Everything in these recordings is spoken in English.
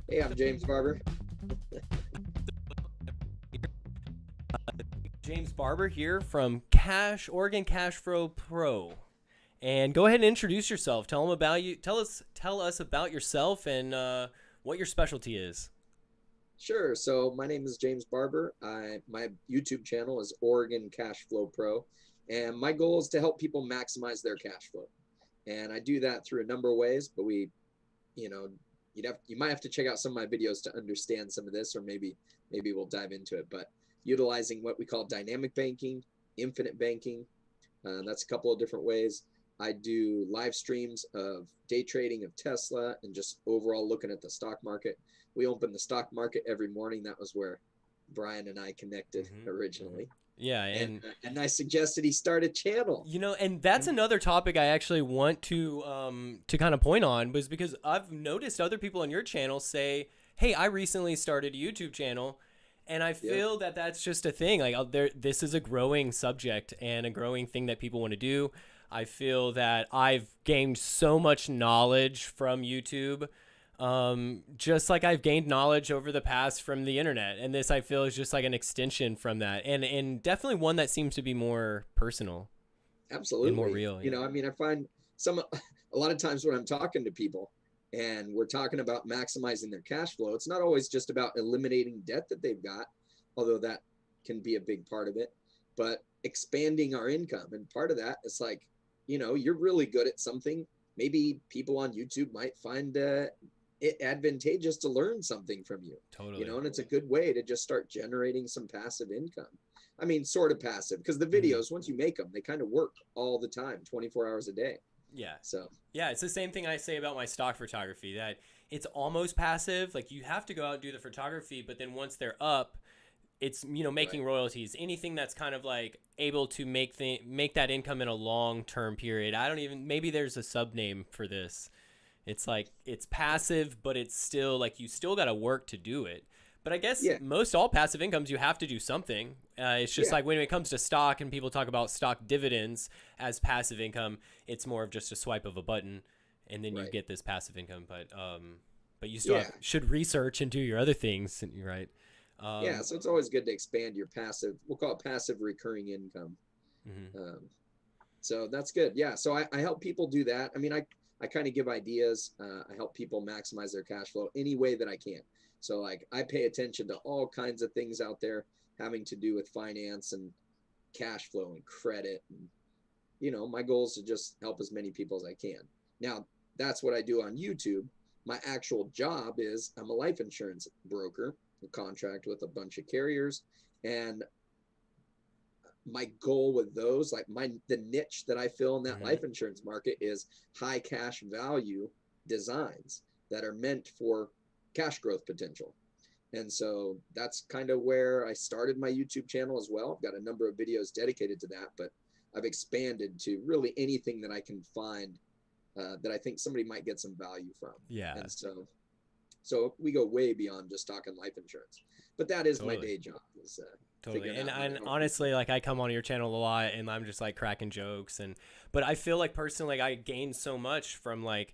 Hey, I'm James Barber. James Barber here from Oregon Cash Flow Pro. And go ahead and introduce yourself. Tell them about you. Tell us about yourself and what your specialty is. Sure. So my name is James Barber. My YouTube channel is Oregon Cash Flow Pro, and my goal is to help people maximize their cash flow. And I do that through a number of ways. But you know, you might have to check out some of my videos to understand some of this, or maybe we'll dive into it. But utilizing what we call dynamic banking, infinite banking, that's a couple of different ways. I do live streams of day trading of Tesla and just overall looking at the stock market. We open the stock market every morning. That was where Brian and I connected Hmm. originally. Yeah, And and and I suggested he start a channel. and that's another topic I actually want to kind of point on, was because I've noticed other people on your channel say, "Hey, I recently started a YouTube channel." And I Yeah. feel that that's just a thing. Like, this is a growing subject and a growing thing that people want to do. I feel that I've gained so much knowledge from YouTube, just like I've gained knowledge over the past from the internet. And this, I feel, is just like an extension from that, and definitely one that seems to be more personal and more Absolutely. real. Yeah. I mean, I find a lot of times when I'm talking to people and we're talking about maximizing their cash flow, it's not always just about eliminating debt that they've got, although that can be a big part of it, but expanding our income. And part of that is like, you're really good at something. Maybe people on YouTube might find it advantageous to learn something from you, Totally. and it's a good way to just start generating some passive income. I mean, sort of passive, because the Hmm. videos, once you make them, they kind of work all the time, 24 hours a day. Yeah. So, Yeah, it's the same thing I say about my stock photography, that it's almost passive. Like, you have to go out and do the photography, but then once they're up, it's right. making royalties. Anything that's kind of like able to make that income in a long-term period. I don't even, maybe there's a sub name for this. It's like it's passive, but it's still like you still got to work to do it. But I guess Yeah. most all passive incomes, you have to do something. It's just Yeah. like when it comes to stock and people talk about stock dividends as passive income, it's more of just a swipe of a button, and then you Right. get this passive income. But you still Yeah. should research and do your other things, right? Yeah. Um, So it's always good to expand your passive, we'll call it passive recurring income. mhm. Um, so that's good. Yeah. So I help people do that. I mean, I kind of give ideas. I help people maximize their cash flow any way that I can. So, like, I pay attention to all kinds of things out there having to do with finance and cash flow and credit. And, my goal is to just help as many people as I can. Now, that's what I do on YouTube. My actual job is I'm a life insurance broker, a contract with a bunch of carriers. And my goal with those, like the niche that I fill in that Mhm. life insurance market, is high cash value designs that are meant for cash growth potential. And so that's kind of where I started my YouTube channel as well. I've got a number of videos dedicated to that, but I've expanded to really anything that I can find that I think somebody might get some value from. Yeah, And so we go way beyond just talking life insurance. But that is my totally. day job, is Totally. figuring And out how to and help people. honestly, like, I come on your channel a lot and I'm just like cracking jokes, but I feel like personally, like, I gained so much from like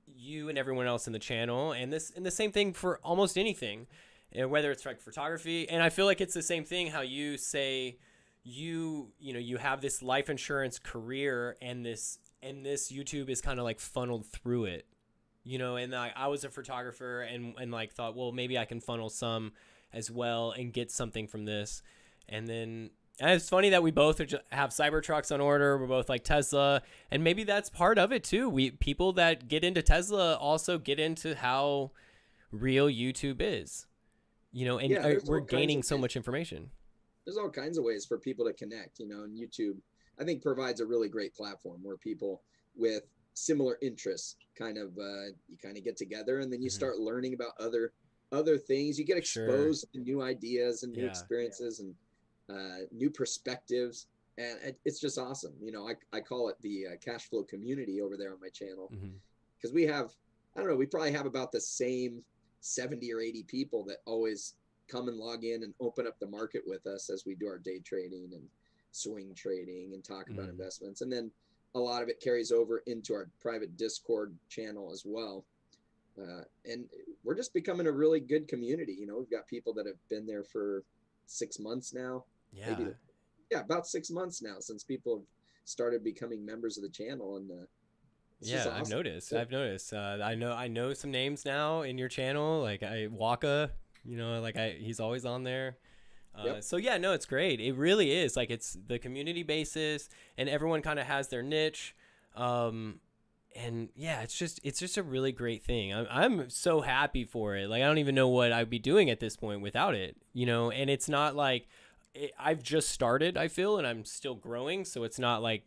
you and everyone else in the channel, and the same thing for almost anything. And whether it's like photography, and I feel like it's the same thing how you say you have this life insurance career, and this YouTube is kind of like funneled through it. And I was a photographer, and like thought, well, maybe I can funnel some as well and get something from this. And it's funny that we both have Cybertrucks on order. We're both like Tesla, and maybe that's part of it too. We People that get into Tesla also get into how real YouTube is. And Yeah, there's we're all kinds gaining of so ways. much information. There's all kinds of ways for people to connect, and YouTube, I think, provides a really great platform where people with similar interests kind of you kind of get together, and then you Hmm. start learning about other things. You get Sure. exposed to new ideas and new Yeah. experiences and new perspectives, and it's just awesome. I call it the cash flow community over there on my channel, Hmm. because we have, I don't know, we probably have about the same 70 or 80 people that always come and log in and open up the market with us as we do our day trading and swing trading and talk about Hmm. investments. And then a lot of it carries over into our private Discord channel as well. And we're just becoming a really good community. You know, we've got people that have been there for 6 months now. Yeah. Maybe, yeah, about 6 months now since people have started becoming members of the channel, and it's just Yeah, awesome. I've noticed. I know some names now in your channel. Like Waka, he's always on there. Yep. So yeah, no, it's great. It really is. Like it's the community basis, and everyone kind of has their niche. And yeah, it's just a really great thing. I'm so happy for it. Like I don't even know what I'd be doing at this point without it. And it's not like I've just started. I feel, and I'm still growing. So it's not like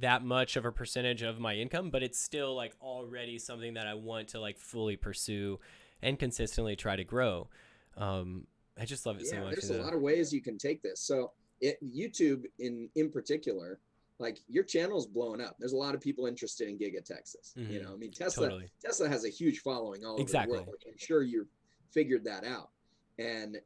that much of a percentage of my income, but it's still like already something that I want to like fully pursue and consistently try to grow. I just love it so much. There's a lot of ways you can take this. So YouTube in particular, like your channel's blowing up. There's a lot of people interested in Giga Texas. Mm-hmm. I mean, Tesla has a huge following all over the world. I'm sure you've figured that out. And,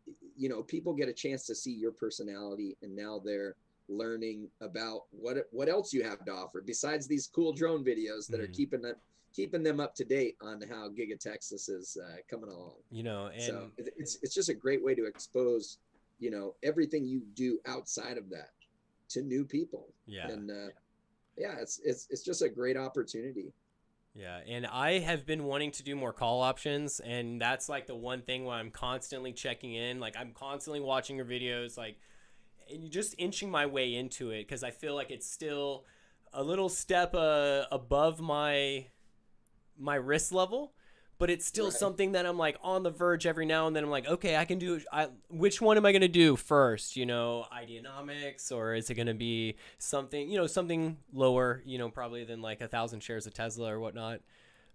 people get a chance to see your personality, and now they're learning about what else you have to offer besides these cool drone videos that are keeping them up to date on how Giga Texas is coming along. And so it's just a great way to expose, everything you do outside of that to new people. Yeah. And it's just a great opportunity. Yeah, and I have been wanting to do more call options, and that's like the one thing where I'm constantly checking in. Like I'm constantly watching your videos, like, and just inching my way into it because I feel like it's still a little step above my risk level, but it's still something that I'm like on the verge every now and then. I'm like, okay, I can do which one am I going to do first? Ideonomics, or is it going to be something, something lower, probably than like 1,000 shares of Tesla or whatnot.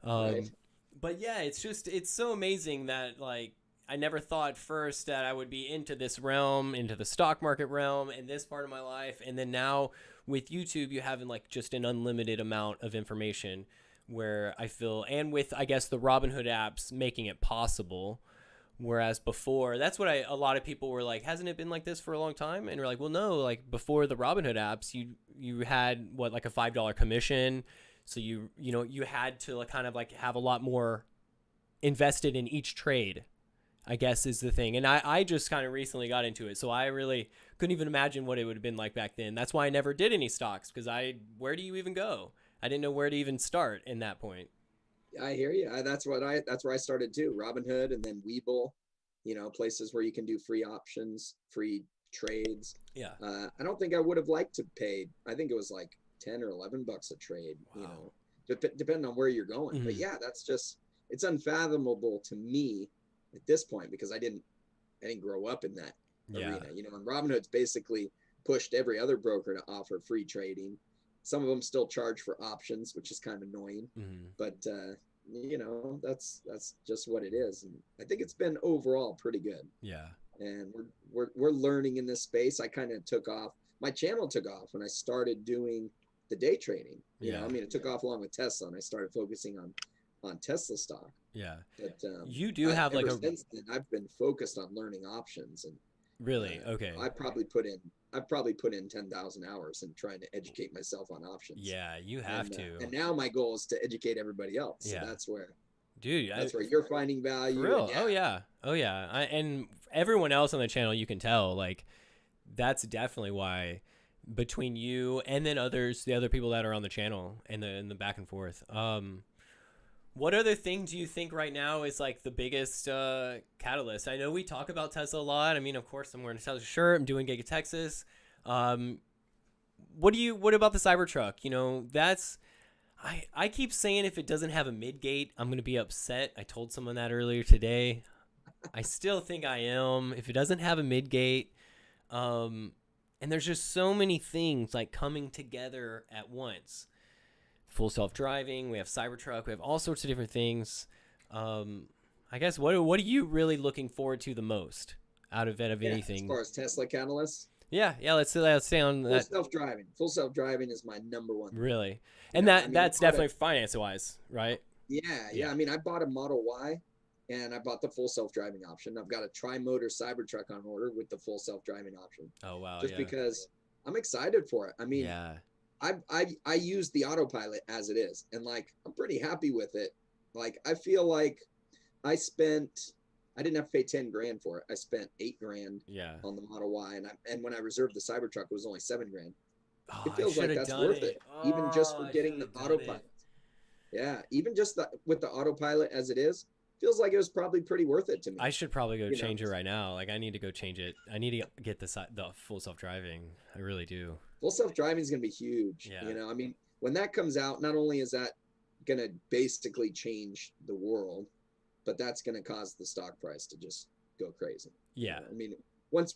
But yeah, it's so amazing that like, I never thought first that I would be into this realm, into the stock market realm in this part of my life. And then now with YouTube, you have like just an unlimited amount of information where I feel, and with, I guess, the Robinhood apps making it possible. Whereas before, that's what a lot of people were like, hasn't it been like this for a long time? And we're like, well, no, like before the Robinhood apps, you had like a $5 commission. So you had to like kind of like have a lot more invested in each trade, I guess, is the thing. And I just kind of recently got into it. So I really couldn't even imagine what it would have been like back then. That's why I never did any stocks, because where do you even go? I didn't know where to even start in that point. I hear you. That's where I started too. Robinhood, and then Webull, places where you can do free options, free trades. Yeah. I don't think I would have liked to pay. I think it was like 10 or 11 bucks a trade, Wow. Depending on where you're going. Mm-hmm. But yeah, it's unfathomable to me at this point, because I didn't grow up in that arena. And Robinhood's basically pushed every other broker to offer free trading. Some of them still charge for options, which is kind of annoying, but that's just what it is. And I think it's been overall pretty good. Yeah. And we're learning in this space. I kind of took off. My channel took off when I started doing the day trading. It took off along with Tesla, and I started focusing on Tesla stock. Yeah. But you do have like since then, I've been focused on learning options, and really okay. I've probably put in 10,000 hours in trying to educate myself on options. Yeah, you have to. And now my goal is to educate everybody else. Yeah. So that's where, dude, where you're finding value. For real? Oh yeah. And everyone else on the channel, you can tell, like, that's definitely why, between you and then the other people that are on the channel and the back and forth. What other thing do you think right now is like the biggest catalyst? I know we talk about Tesla a lot. I mean, of course, I'm wearing a Tesla shirt. I'm doing Giga Texas. What about the Cybertruck? I keep saying if it doesn't have a mid-gate, I'm going to be upset. I told someone that earlier today. I still think I am. If it doesn't have a mid-gate, and there's just so many things like coming together at once. Full self-driving, we have Cybertruck, we have all sorts of different things. I guess what are you really looking forward to the most out of anything? As far as Tesla catalysts? Yeah, let's stay on that. Full self-driving is my number one. Really? And that's definitely finance-wise, right? Yeah. I mean, I bought a Model Y, and I bought the full self-driving option. I've got a tri-motor Cybertruck on order with the full self-driving option. Oh, wow. Just because I'm excited for it. I mean, I use the autopilot as it is, and like I'm pretty happy with it. Like, I feel like I didn't have to pay 10 grand for it. I spent 8 grand on the Model Y. And when I reserved the Cybertruck, it was only 7 grand. Oh, It I feels should like have that's done worth it. it. Even just for I getting should the have done autopilot. it. Yeah. Even just with the autopilot as it is, feels like it was probably pretty worth it to me. I should probably go You change know? it right now. Like, I need to go change it. I need to get the full self-driving. I really do. Full self-driving is going to be huge. Yeah. You know, I mean, when that comes out, not only is that going to basically change the world, but that's going to cause the stock price to just go crazy. Yeah. You know? I mean,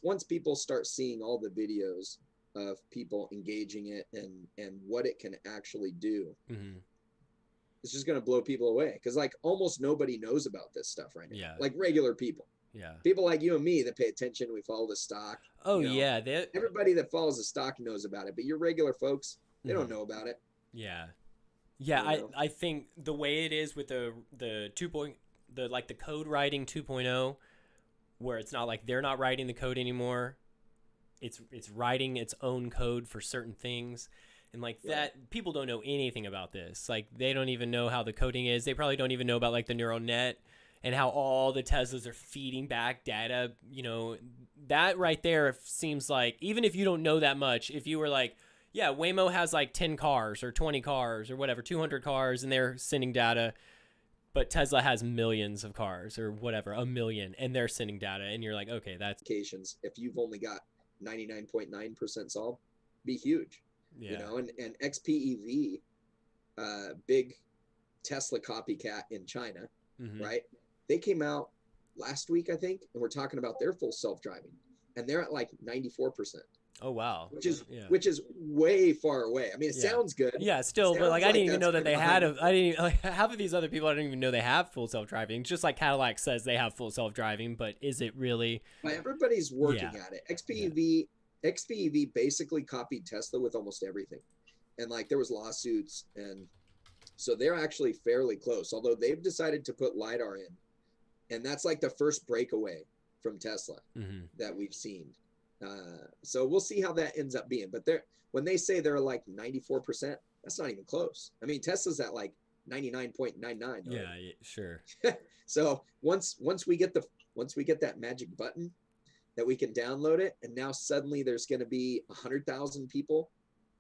once people start seeing all the videos of people engaging it and what it can actually do, it's just going to blow people away. Because like almost nobody knows about this stuff right now. Yeah. Like regular people. Yeah. People like you and me that pay attention, we follow the stock. Oh, you know, yeah. everybody that follows the stock knows about it, but your regular folks, they don't know about it. Yeah. Yeah, You know? I think the way it is with the code writing 2.0, where it's not like they're not writing the code anymore. It's writing its own code for certain things. And like that, people don't know anything about this. Like they don't even know how the coding is. They probably don't even know about like the neural net and how all the Teslas are feeding back data. You know, that right there seems like, even if you don't know that much, if you were like, yeah, Waymo has like 10 cars or 20 cars or whatever, 200 cars, and they're sending data, but Tesla has millions of cars or whatever, 1 million, and they're sending data, and you're like, okay, that's... If you've only got 99.9% solved, be huge. Yeah. You know, and XPEV, big Tesla copycat in China, right? They came out last week, I think, and we're talking about their full self-driving, and they're at like 94%. Oh wow. Which is way far away. I mean, it sounds good. Yeah, still, but like I didn't even know that they had. I didn't like half of these other people. I didn't even know they have full self-driving. Just like Cadillac says they have full self-driving, but is it really? But everybody's working at it. XPEV basically copied Tesla with almost everything, and like there was lawsuits, and so they're actually fairly close. Although they've decided to put LiDAR in, and that's like the first breakaway from Tesla that we've seen. So we'll see how that ends up being. But when they say they're like 94%, that's not even close. I mean, Tesla's at like 99.99. Yeah, sure. So once we get that magic button that we can download it, and now suddenly there's going to be 100,000 people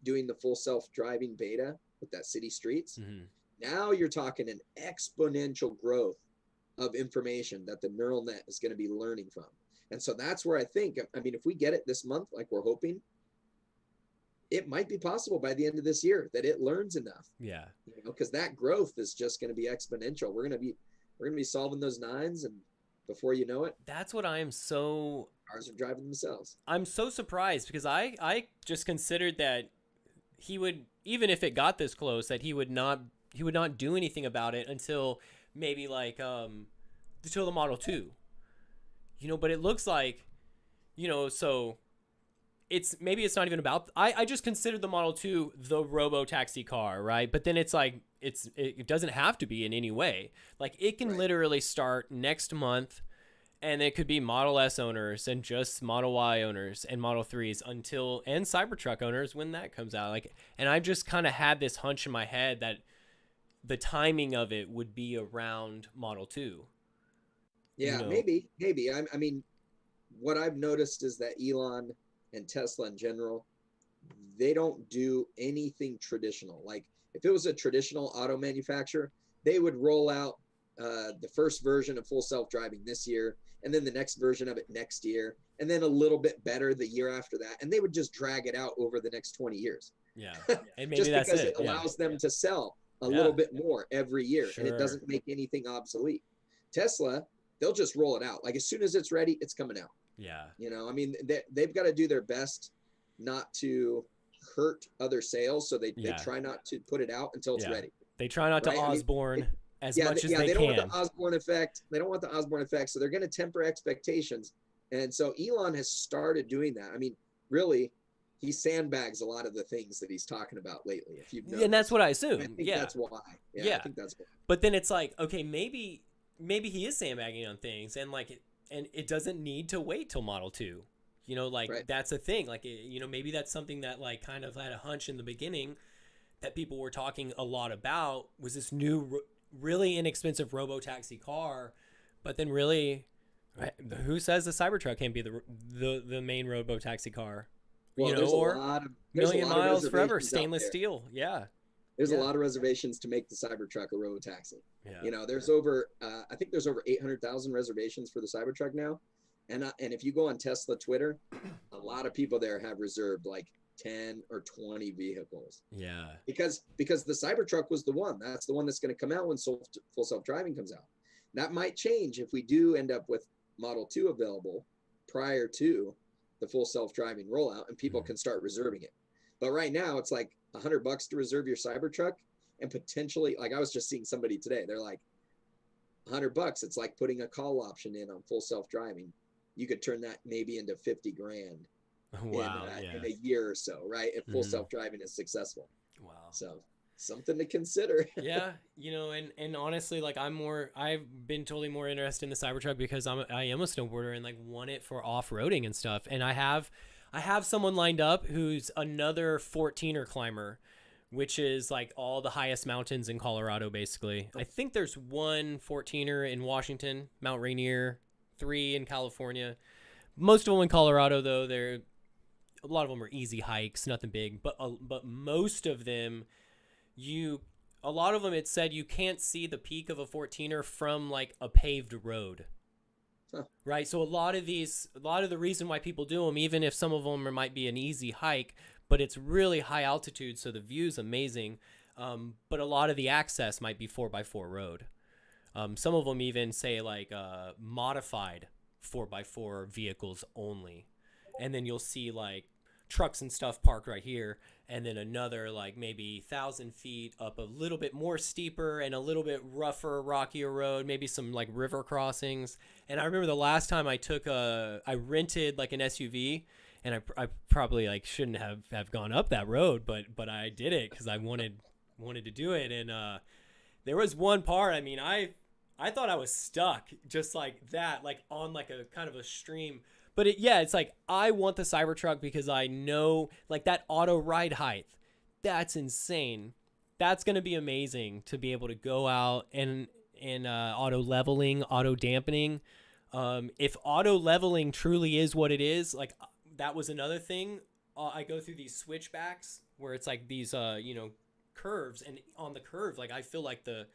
doing the full self-driving beta with that city streets. Now you're talking an exponential growth of information that the neural net is going to be learning from. And so that's where I think, I mean, if we get it this month, like we're hoping, it might be possible by the end of this year that it learns enough. Yeah. You know, because that growth is just going to be exponential. We're going to be solving those nines, and before you know it, that's what I am so... Cars are driving themselves. I'm so surprised because I just considered that he would, even if it got this close, that he would not do anything about it until maybe like until the Model 2. You know, but it looks like, you know, so it's not even about, I just considered the Model 2 the robo-taxi car, right? But then it's like, it doesn't have to be in any way. Like it can literally start next month, and it could be Model S owners and just Model Y owners and Model 3s and Cybertruck owners when that comes out. Like, and I just kind of had this hunch in my head that the timing of it would be around Model 2. Yeah, you know? Maybe. I mean, what I've noticed is that Elon and Tesla in general, they don't do anything traditional. Like if it was a traditional auto manufacturer, they would roll out the first version of full self-driving this year, and then the next version of it next year, and then a little bit better the year after that. And they would just drag it out over the next 20 years. Yeah. And maybe just that's because it allows them to sell a little bit more every year, and it doesn't make anything obsolete. Tesla, they'll just roll it out. Like as soon as it's ready, it's coming out. Yeah. You know, I mean, they've got to do their best not to hurt other sales. So they try not to put it out until it's ready. They try not to Osborne as much as they don't can. want the Osborne effect. They don't want the Osborne effect. So they're going to temper expectations. And so Elon has started doing that. I mean, really, he sandbags a lot of the things that he's talking about lately. If you've noticed. And that's what I assume. I think that's why. I think that's why. But then it's like, okay, maybe he is sandbagging on things, and like it doesn't need to wait till Model 2. You know, like that's a thing. Like, you know, maybe that's something that like kind of had a hunch in the beginning that people were talking a lot about, was this new really inexpensive robo-taxi car, but then really, who says the Cybertruck can't be the main robo-taxi car? Well, Or there's a million lot of miles forever, reservations out stainless there. steel. Yeah. There's a Yeah. lot of reservations to make the Cybertruck a robo-taxi. Yeah. You know, there's over, I think there's over 800,000 reservations for the Cybertruck now. And if you go on Tesla Twitter, a lot of people there have reserved like 10 or 20 vehicles. Yeah. Because the Cybertruck was the one. That's the one that's going to come out when full self-driving comes out. That might change if we do end up with Model 2 available prior to the full self-driving rollout, and people can start reserving it. But right now it's like $100 to reserve your Cybertruck, and potentially, like I was just seeing somebody today, they're like $100. It's like putting a call option in on full self-driving. You could turn that maybe into 50 grand Wow. in a year or so, right? If full self-driving is successful. Wow. So something to consider. Yeah, and honestly, like I've been totally more interested in the Cybertruck because I am a snowboarder and like want it for off-roading and stuff. And I have someone lined up who's another 14er climber, which is like all the highest mountains in Colorado, basically. I think there's one 14er in Washington, Mount Rainier, 3 in California. Most of them in Colorado, though. A lot of them are easy hikes, nothing big, but most of them, a lot of them, it said you can't see the peak of a 14er from like a paved road. Huh. Right. So a lot of the reason why people do them, even if some of them might be an easy hike, but it's really high altitude. So the view's amazing. But a lot of the access might be 4x4 road. Some of them even say like, modified 4x4 vehicles only. And then you'll see like trucks and stuff parked right here, and then another like maybe 1,000 feet up a little bit more steeper and a little bit rougher, rockier road, maybe some like river crossings. And I remember the last time I rented like an SUV, and I probably like shouldn't have gone up that road, but I did it because I wanted to do it. And there was one part, I mean, I thought I was stuck just like that, like on like a kind of a stream. But it's like I want the Cybertruck because I know like that auto ride height, that's insane. That's going to be amazing to be able to go out and auto leveling, auto dampening. If auto leveling truly is what it is, like that was another thing. I go through these switchbacks where it's like these, curves, and on the curve, like I feel like I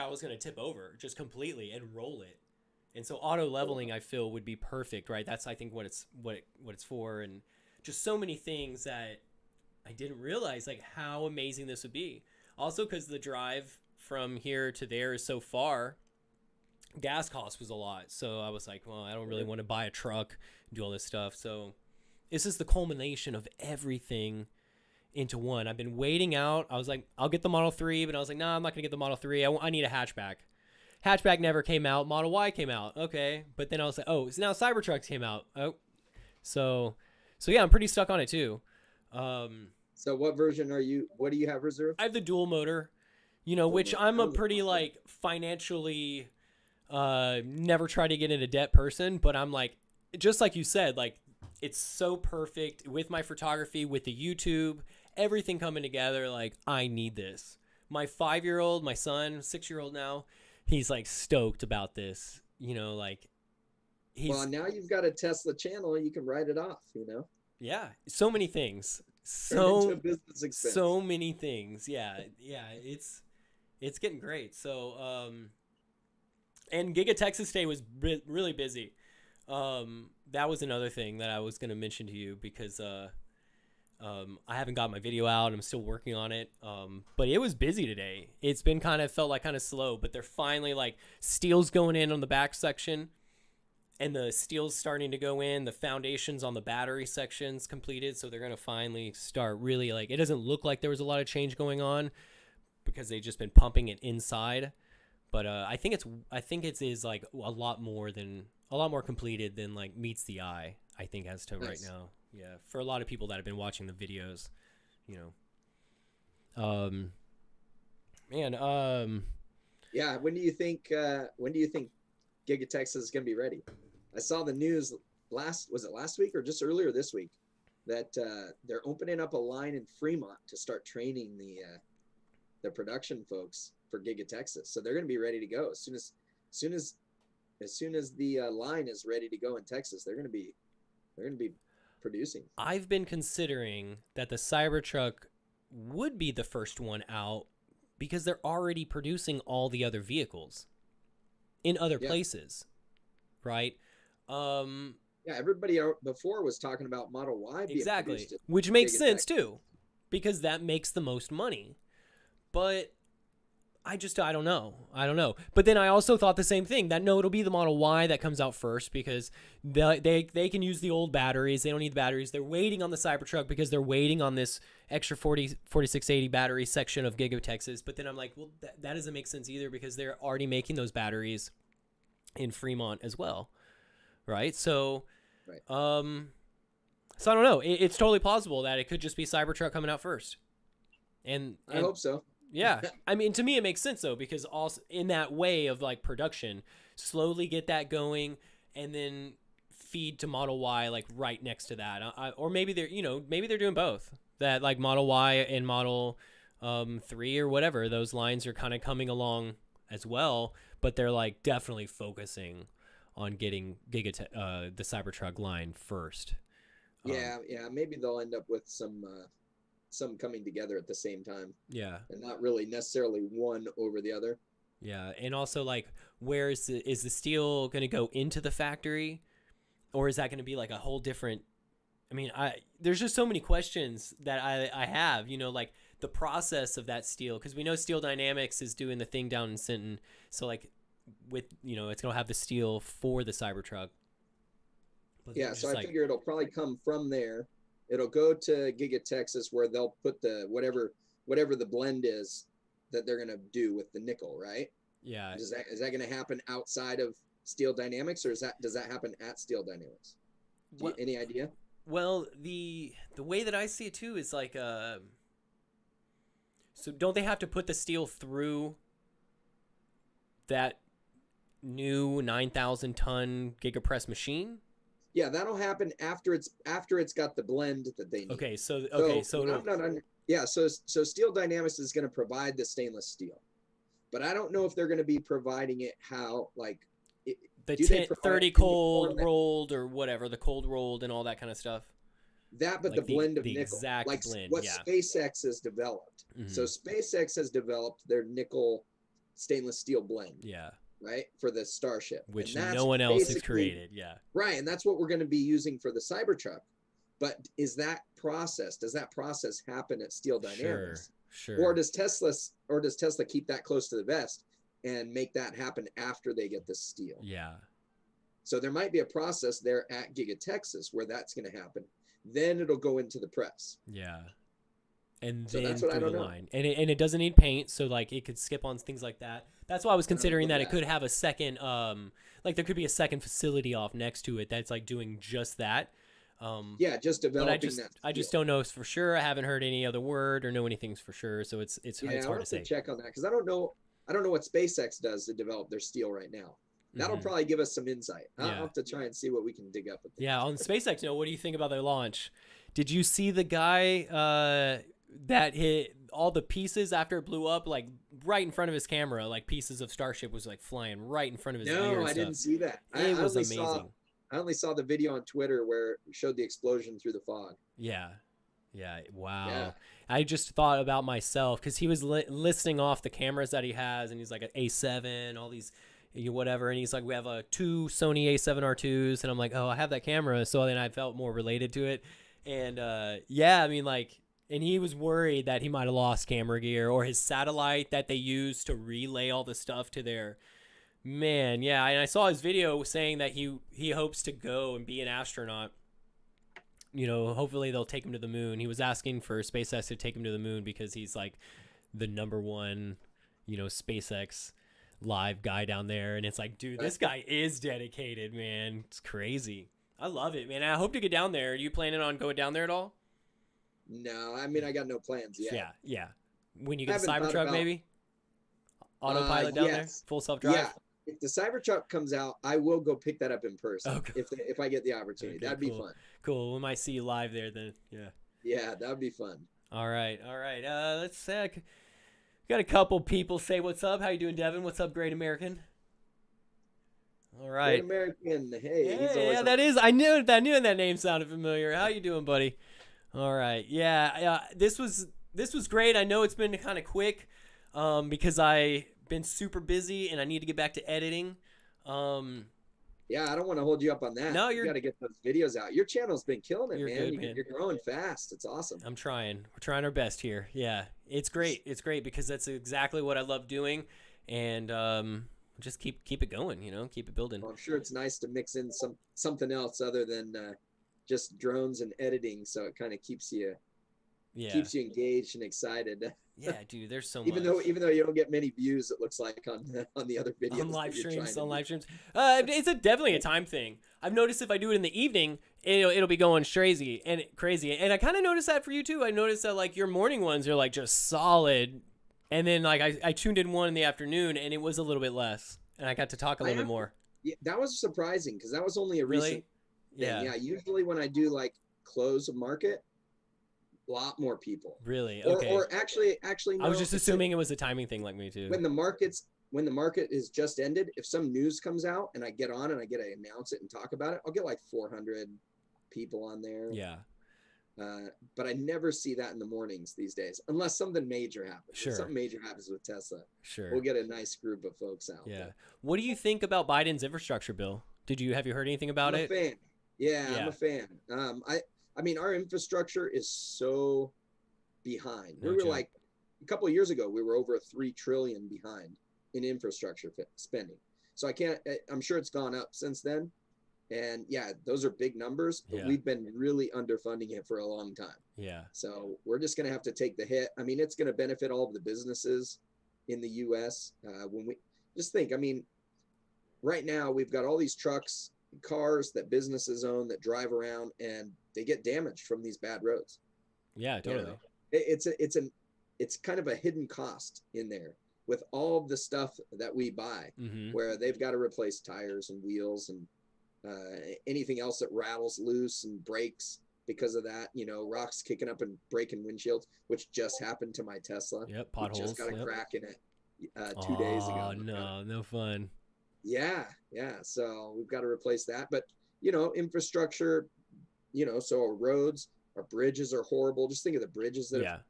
was going to tip over just completely and roll it. And so auto leveling, I feel, would be perfect, right? That's, I think, what it's for, and just so many things that I didn't realize, like how amazing this would be. Also, because the drive from here to there is so far, gas cost was a lot. So I was like, well, I don't really want to buy a truck and do all this stuff. So this is the culmination of everything into one. I've been waiting out. I was like, I'll get the Model 3, but I was like, nah, I'm not going to get the Model 3. I need a hatchback. Hatchback never came out. Model Y came out. Okay. But then I was like, oh, so now Cybertrucks came out. Oh, so yeah, I'm pretty stuck on it too. So what version what do you have reserved? I have the dual motor, which I'm a pretty like financially, never try to get into debt person, but I'm like, just like you said, like it's so perfect with my photography, with the YouTube, everything coming together. Like I need this. My 5-year-old, my son, 6-year-old now, he's like stoked about this, like well, now you've got a Tesla channel, you can write it off, Yeah, so many things. Into a business expense. So many things. Yeah, it's getting great. So and Giga Texas Day was really busy. That was another thing that I was going to mention to you because I haven't got my video out. I'm still working on it. But it was busy today. It's been felt like kind of slow, but they're finally like steel's going in on the back section, and the steel's starting to go in. The foundations on the battery section's completed. So they're going to finally start really like, it doesn't look like there was a lot of change going on because they've just been pumping it inside. But I think it is like a lot more completed than like meets the eye, I think, as to right now. Yeah, for a lot of people that have been watching the videos, Yeah, when do you think Giga Texas is going to be ready? I saw the news last week or just earlier this week that they're opening up a line in Fremont to start training the production folks for Giga Texas. So they're going to be ready to go as soon as the line is ready to go in Texas. They're going to be producing. I've been considering that the Cybertruck would be the first one out because they're already producing all the other vehicles in other places, right? Yeah, everybody before was talking about Model Y being produced, which makes sense too, because that makes the most money. But I don't know. But then I also thought the same thing, that no, it'll be the Model Y that comes out first because they can use the old batteries. They don't need the batteries. They're waiting on the Cybertruck because they're waiting on this extra 4680 battery section of Giga Texas. But then I'm like, well, that doesn't make sense either because they're already making those batteries in Fremont as well, right? So, so I don't know. It's totally plausible that it could just be Cybertruck coming out first. And I hope so. Yeah. I mean, to me, it makes sense, though, because also in that way of like production, slowly get that going and then feed to Model Y like right next to that. Or maybe they're doing both. That like Model Y and Model 3 or whatever, those lines are kind of coming along as well, but they're like definitely focusing on getting the Cybertruck line first. Yeah. Maybe they'll end up with some coming together at the same time. Yeah. And not really necessarily one over the other. Yeah. And also like, where is the steel going to go into the factory, or is that going to be like a whole different, I mean, there's just so many questions that I have, like the process of that steel. 'Cause we know Steel Dynamics is doing the thing down in Sinton. So like with, it's going to have the steel for the Cybertruck. But yeah. So I figure it'll probably come from there. It'll go to Giga Texas where they'll put the whatever the blend is that they're gonna do with the nickel, right? Yeah. Is that gonna happen outside of Steel Dynamics, or does that happen at Steel Dynamics? Any idea? Well, the way that I see it too is like so don't they have to put the steel through that new 9,000 ton GigaPress machine? Yeah, that'll happen after it's got the blend that they need. So Steel Dynamics is going to provide the stainless steel, but I don't know if they're going to be providing it the 30 cold rolled or whatever, the cold rolled and all that kind of stuff. But like the blend of nickel, exact like blend, what SpaceX has developed. Mm-hmm. So SpaceX has developed their nickel stainless steel blend. Yeah. Right, for the Starship, which no one else has created. Yeah, right, and that's what we're going to be using for the Cybertruck. But does that process happen at Steel Dynamics? Sure. Or does Tesla keep that close to the vest and make that happen after they get the steel? Yeah. So there might be a process there at Giga Texas where that's going to happen. Then it'll go into the press. Yeah. And so then that's what through I don't the know. line. And it doesn't need paint, so like it could skip on things like that. That's why I was considering that it could have a second like there could be a second facility off next to it that's like doing just that. Yeah, just developing but that. I just don't know for sure. I haven't heard any other word or know anything for sure, so it's hard to say. Check on that because I don't know what SpaceX does to develop their steel right now. That'll probably give us some insight. I'll have to try and see what we can dig up with them. Yeah, on SpaceX, what do you think about their launch? Did you see the guy that hit all the pieces after it blew up, like right in front of his camera, like pieces of Starship was like flying right in front of his ear and I didn't see that. It was amazing. I only saw the video on Twitter where it showed the explosion through the fog. Yeah. Wow. Yeah. I just thought about myself because he was listing off the cameras that he has, and he's like an A7, all these whatever, and he's like, we have 2 Sony A7R2s, and I'm like, oh, I have that camera, so then I felt more related to it. And I mean, like, and he was worried that he might have lost camera gear or his satellite that they use to relay all the stuff to their man. Yeah. And I saw his video saying that he hopes to go and be an astronaut. Hopefully they'll take him to the moon. He was asking for SpaceX to take him to the moon because he's like the #1, SpaceX live guy down there. And it's like, dude, this guy is dedicated, man. It's crazy. I love it, man. I hope to get down there. Are you planning on going down there at all? No, I mean, I got no plans yet. Yeah. When you get the Cybertruck, maybe? Autopilot down there? Full self-drive? Yeah. If the Cybertruck comes out, I will go pick that up in person if I get the opportunity. Okay, that'd be fun. Cool. We might see you live there then. Yeah. Yeah, that'd be fun. All right. Let's Got a couple people say what's up. How you doing, Devin? What's up, Great American? All Great right. American. Hey, he's Yeah, always that is. I knew that name sounded familiar. How you doing, buddy? All right. Yeah. This was great. I know it's been kind of quick, because I been super busy and I need to get back to editing. Yeah, I don't want to hold you up on that. No, You got to get those videos out. Your channel's been killing it, you're man. good, man. You're growing fast. It's awesome. I'm trying. We're trying our best here. Yeah, it's great. It's great because that's exactly what I love doing, and just keep it going. Keep it building. Well, I'm sure it's nice to mix in something else other than just drones and editing, so it kind of keeps you engaged and excited. Yeah, dude, there's so even much. Even though you don't get many views, it looks like on the other videos on live streams. It's definitely a time thing. I've noticed if I do it in the evening, it'll be going crazy, and I kind of noticed that for you too. I noticed that like your morning ones are like just solid, and then like I tuned in one in the afternoon, and it was a little bit less, and I got to talk a little bit more. Yeah, that was surprising because that was only a recent thing. Yeah, usually when I do like close of market, a lot more people. Really? Okay. Or actually, no, I was just assuming it was a timing thing like me too. When the market is just ended, if some news comes out and I get on and I get to announce it and talk about it, I'll get like 400 people on there. Yeah. But I never see that in the mornings these days, unless something major happens. Sure. If something major happens with Tesla. Sure. We'll get a nice group of folks out. Yeah. What do you think about Biden's infrastructure bill? Have you heard anything about it? I'm a fan. Yeah, I'm a fan. I mean, our infrastructure is so behind. We were like, a couple of years ago, we were over $3 trillion behind in infrastructure spending. So I'm sure it's gone up since then. And yeah, those are big numbers, but we've been really underfunding it for a long time. Yeah. So we're just going to have to take the hit. I mean, it's going to benefit all of the businesses in the US. When we just think, I mean, right now we've got all these trucks, cars that businesses own that drive around and they get damaged from these bad roads. Yeah, totally. It's kind of a hidden cost in there with all of the stuff that we buy, where they've got to replace tires and wheels and anything else that rattles loose and breaks because of that. Rocks kicking up and breaking windshields, which just happened to my Tesla. Yep, potholes. We just got a crack in it 2 days ago. Oh no fun. Yeah. So we've got to replace that. But infrastructure, so our roads, our bridges are horrible. Just think of the bridges that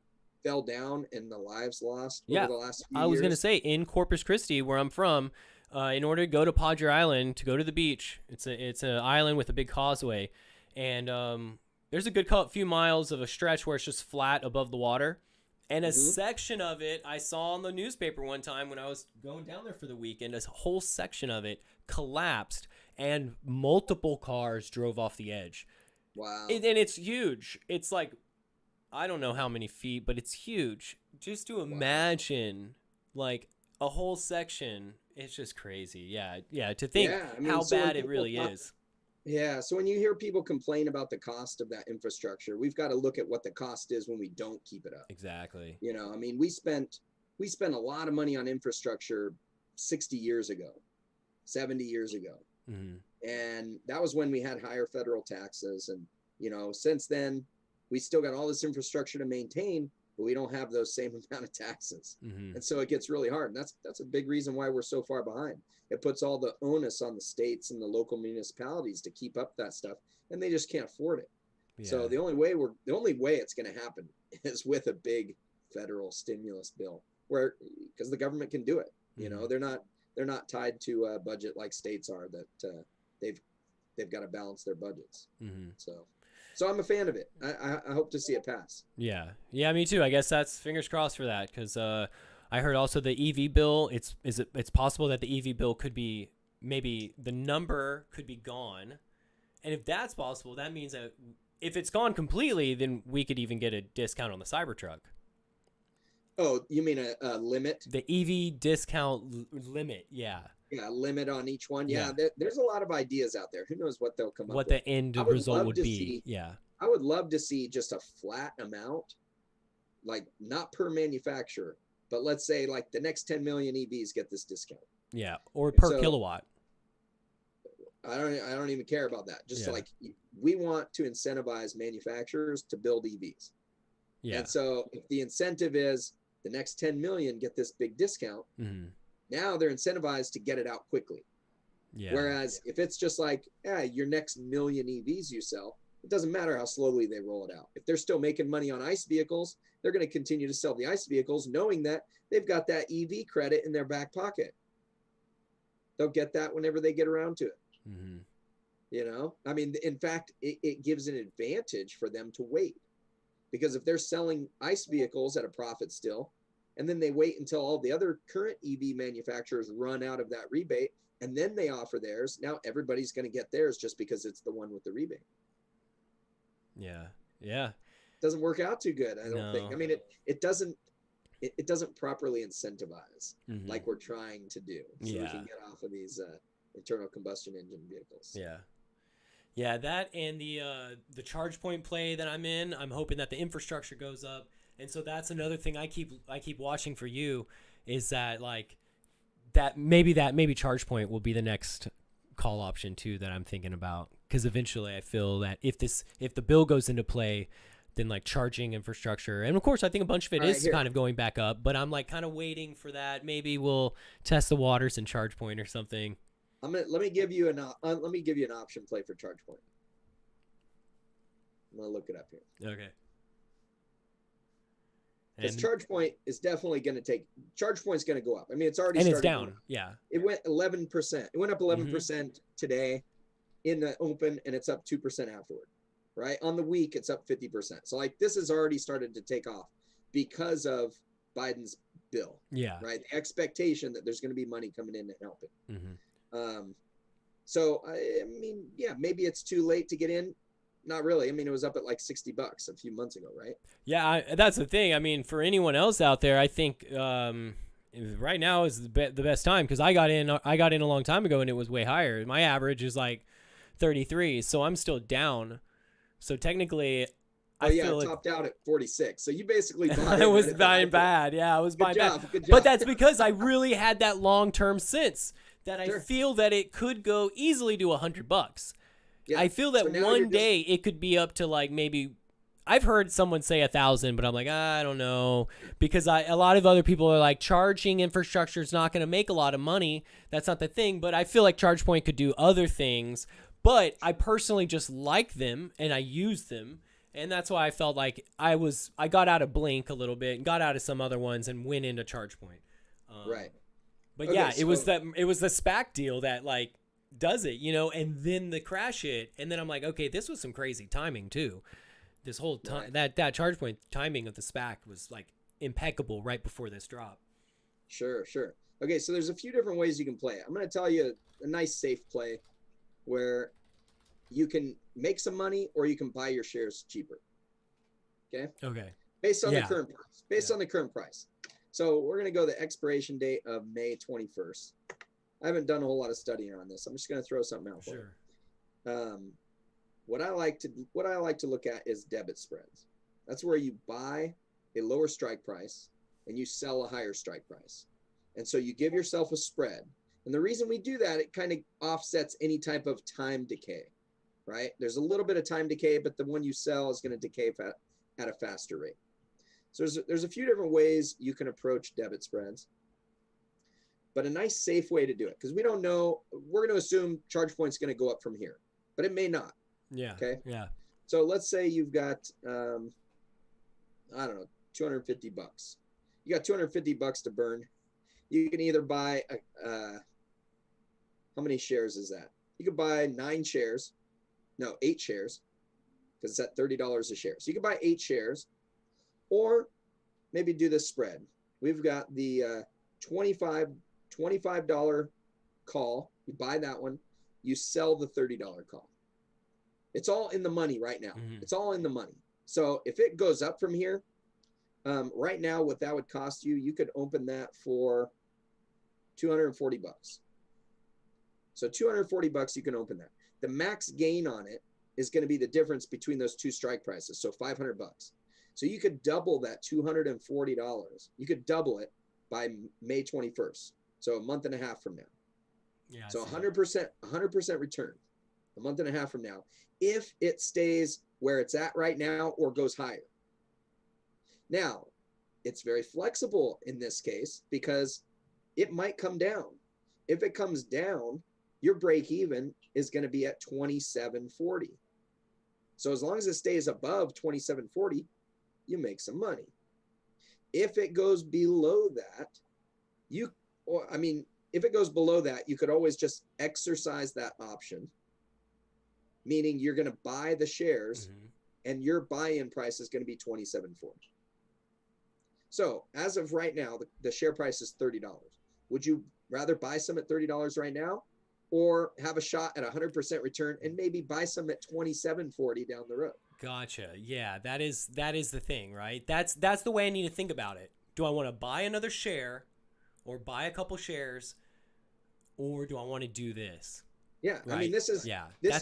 fell down and the lives lost over the last few years. I was going to say, in Corpus Christi, where I'm from, in order to go to Padre Island, to go to the beach, it's an island with a big causeway. And there's a good few miles of a stretch where it's just flat above the water. And a section of it, I saw on the newspaper one time when I was going down there for the weekend, a whole section of it collapsed and multiple cars drove off the edge. Wow. And it's huge. It's like, I don't know how many feet, but it's huge. Just to imagine like a whole section, it's just crazy. Yeah. To think how bad it really is. Yeah. So when you hear people complain about the cost of that infrastructure, we've got to look at what the cost is when we don't keep it up. Exactly. I mean, we spent a lot of money on infrastructure 60 years ago, 70 years ago. And that was when we had higher federal taxes. And, since then, we still got all this infrastructure to maintain, but we don't have those same amount of taxes. And so it gets really hard. And that's a big reason why we're so far behind. It puts all the onus on the states and the local municipalities to keep up that stuff, and they just can't afford it. Yeah. So the only way it's going to happen is with a big federal stimulus bill, because the government can do it. They're not tied to a budget like states are, that they've got to balance their budgets. So I'm a fan of it. I hope to see it pass. Yeah, me too. I guess that's fingers crossed for that, because I heard also the EV bill. It's possible that the EV bill could be, maybe the number could be gone, and if that's possible, that means that if it's gone completely, then we could even get a discount on the Cybertruck. Oh, you mean a limit? The EV discount limit, yeah. Yeah, limit on each one. Yeah, there's a lot of ideas out there. Who knows what they'll come up with. What the end result would be. I would love to see just a flat amount, like not per manufacturer, but let's say like the next 10 million EVs get this discount. Yeah, or per kilowatt. I don't even care about that. Just like, we want to incentivize manufacturers to build EVs. Yeah. And so if the incentive is the next 10 million get this big discount. Mm-hmm. Now they're incentivized to get it out quickly. Yeah. Whereas if it's just like, your next million EVs you sell, it doesn't matter how slowly they roll it out. If they're still making money on ICE vehicles, they're going to continue to sell the ICE vehicles, knowing that they've got that EV credit in their back pocket. They'll get that whenever they get around to it. Mm-hmm. You know, I mean, in fact, it gives an advantage for them to wait, because if they're selling ICE vehicles at a profit still, and then they wait until all the other current EV manufacturers run out of that rebate, and then they offer theirs, now everybody's going to get theirs just because it's the one with the rebate. Yeah. Yeah. Doesn't work out too good, I don't think. I mean, it doesn't properly incentivize like we're trying to do, so we can get off of these internal combustion engine vehicles. Yeah. Yeah, that and the charge point play that I'm in, I'm hoping that the infrastructure goes up. And so that's another thing I keep watching for you, is that like that maybe charge point will be the next call option too that I'm thinking about, because eventually I feel that if the bill goes into play, then like charging infrastructure, and of course I think a bunch of it is kind of going back up, but I'm like kind of waiting for that. Maybe we'll test the waters in charge point or something. Let me give you an option play for charge point. I'm gonna look it up here. Okay. Because charge point is definitely going to charge point's going to go up. I mean, it's already it's down. Yeah. It went 11%. It went up 11% today in the open, and it's up 2% afterward, right? On the week, it's up 50%. So like this has already started to take off because of Biden's bill. Yeah. Right. The expectation that there's going to be money coming in and helping. Mm-hmm. So I mean, yeah, maybe it's too late to get in. Not really. I mean, it was up at like $60 a few months ago, right? Yeah, that's the thing. I mean, for anyone else out there, I think right now is the best time, because I got in a long time ago and it was way higher. My average is like 33, so I'm still down. So technically, I feel it topped out at 46. So you basically bought I was buying bad. Yeah, I was buying bad. Good job. But that's because I really had that long-term sense that I feel that it could go easily to $100. Yeah. I feel that one day it could be up to like maybe, I've heard someone say 1,000, but I'm like, I don't know, because a lot of other people are like, charging infrastructure is not going to make a lot of money. That's not the thing. But I feel like ChargePoint could do other things, but I personally just like them and I use them. And that's why I felt like I got out of Blink a little bit and got out of some other ones and went into ChargePoint. Right. But okay, it was the SPAC deal that like does it, and then the crash hit, and then I'm like, okay, this was some crazy timing too. This whole time, that ChargePoint timing of the SPAC was like impeccable right before this drop. Sure. Okay, so there's a few different ways you can play it. I'm going to tell you a nice safe play where you can make some money or you can buy your shares cheaper. Okay. Based on the current price. On the current price. So we're going to go the expiration date of May 21st. I haven't done a whole lot of studying on this. I'm just going to throw something out for you. What I like to look at is debit spreads. That's where you buy a lower strike price and you sell a higher strike price. And so you give yourself a spread. And the reason we do that, it kind of offsets any type of time decay, right? There's a little bit of time decay, but the one you sell is going to decay at a faster rate. So there's a few different ways you can approach debit spreads. But a nice safe way to do it, because we don't know, we're going to assume ChargePoint's going to go up from here, but it may not. Yeah. Okay. Yeah. So let's say you've got, I don't know, $250. You got $250 to burn. You can either buy, how many shares is that? You could buy 8 shares, because it's at $30 a share. So you can buy 8 shares, or maybe do this spread. We've got the $25 call. You buy that one, you sell the $30 call. It's all in the money right now. Mm-hmm. It's all in the money. So if it goes up from here, right now, what that would cost you, you could open that for $240. So $240, you can open that. The max gain on it is going to be the difference between those two strike prices. So $500. So you could double that $240. You could double it by May 21st. So a month and a half from now. Yeah. So 100% return a month and a half from now, if it stays where it's at right now or goes higher. Now, it's very flexible in this case because it might come down. If it comes down, your break even is going to be at 27.40. So as long as it stays above 27.40, you make some money. If it goes below that, if it goes below that, you could always just exercise that option, meaning you're going to buy the shares and your buy-in price is going to be 27.40. So as of right now, the share price is $30. Would you rather buy some at $30 right now or have a shot at 100% return and maybe buy some at 27.40 down the road? Gotcha. Yeah, that is the thing, right? That's the way I need to think about it. Do I want to buy another share or buy a couple shares, or do I want to do this? Yeah, right? I mean, that's a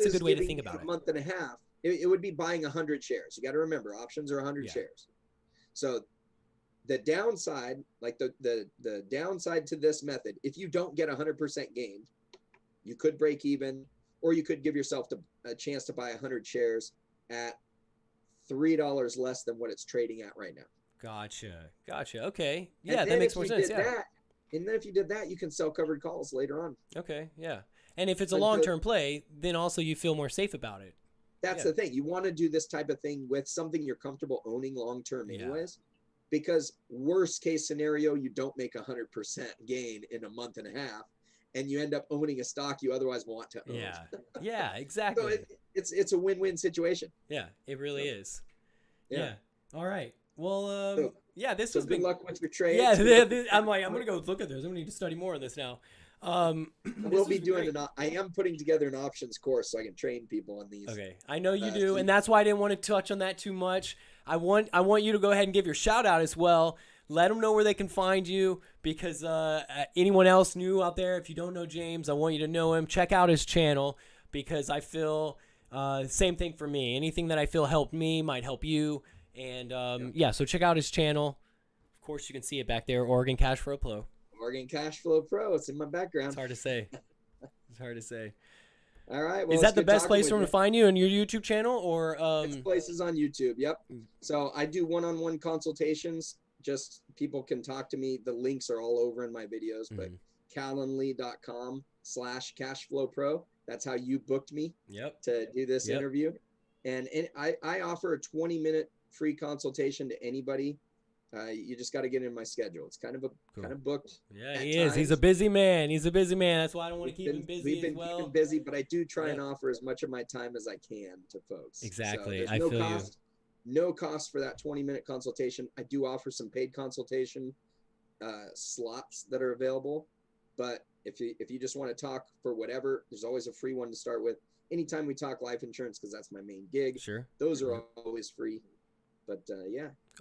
good way to think about it. A month and a half. It would be buying 100 shares. You got to remember, options are 100 shares. So the downside, like the downside to this method, if you don't get 100% gain, you could break even, or you could give yourself a chance to buy 100 shares at $3 less than what it's trading at right now. Gotcha. Okay. Yeah, that makes more sense. Yeah. And then if you did that, you can sell covered calls later on. Okay. Yeah. And if it's a long-term play, then also you feel more safe about it. That's the thing. You want to do this type of thing with something you're comfortable owning long-term anyways, because worst case scenario, you don't make 100% gain in a month and a half, and you end up owning a stock you otherwise want to own. Yeah, exactly. So it's a win-win situation. Yeah, it really is. Yeah. All right. Well, this was good luck with your trade. Yeah, I'm going to go look at this. I'm going to need to study more on this now. We'll be doing I am putting together an options course so I can train people on these. Okay, I know you do, and that's why I didn't want to touch on that too much. I want you to go ahead and give your shout out as well. Let them know where they can find you, because anyone else new out there, if you don't know James, I want you to know him. Check out his channel, because I feel same thing for me. Anything that I feel helped me might help you, and so check out his channel. Of course, you can see it back there, Oregon Cashflow Pro. Oregon Cashflow Pro. It's in my background. It's hard to say. It's hard to say. All right. Well, is that the best place for them to find you, on your YouTube channel, or Best places on YouTube? Yep. So I do one-on-one consultations. Just people can talk to me. The links are all over in my videos, but calendly.com/cashflowpro. That's how you booked me to do this interview. And I offer a 20-minute free consultation to anybody. You just got to get in my schedule. It's kind of booked. Yeah, he is. He's a busy man. That's why I don't want to keep him busy as well. We've been busy, but I do try and offer as much of my time as I can to folks. Exactly. So I feel you. No cost for that 20-minute consultation. I do offer some paid consultation slots that are available, but if you just want to talk for whatever, there's always a free one to start with. Anytime we talk life insurance, because that's my main gig. Sure. Those are always free. But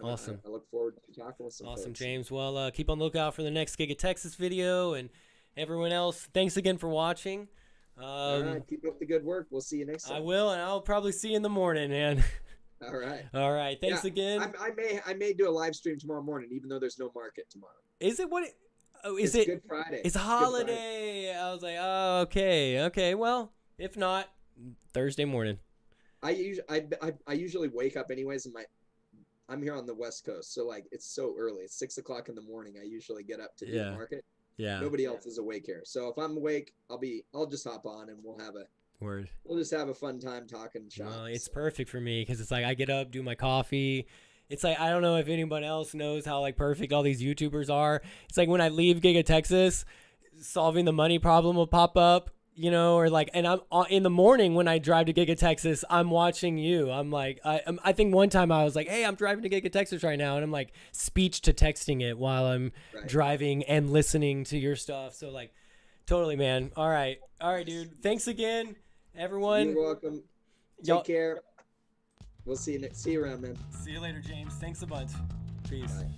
awesome. I look forward to talking with some folks. James. Well, keep on the lookout for the next Giga Texas video, and everyone else, thanks again for watching. All right, keep up the good work. We'll see you next time. I will, and I'll probably see you in the morning, man. All right. All right. Thanks again. I may do a live stream tomorrow morning, even though there's no market tomorrow. Is it what? It's Good Friday. It's a holiday. I was like, oh, okay. Well, if not, Thursday morning. I usually wake up anyways, and I'm here on the West Coast, so like it's so early. It's 6 o'clock in the morning. I usually get up to do the market. Yeah. Nobody else is awake here, so if I'm awake, I'll just hop on and we'll just have a fun time talking shops. Well, it's perfect for me, because it's like I get up, do my coffee. It's like, I don't know if anyone else knows how like perfect all these YouTubers are. It's like when I leave Giga Texas, solving the money problem will pop up. Or like, and I'm in the morning when I drive to Giga Texas, I'm watching you. I'm like, I think one time I was like, hey, I'm driving to Giga Texas right now. And I'm like speech to texting it while I'm driving and listening to your stuff. So like, totally, man. All right, dude. Thanks again, everyone. You're welcome. Take care. We'll see you around, man. See you later, James. Thanks a bunch. Peace. Bye.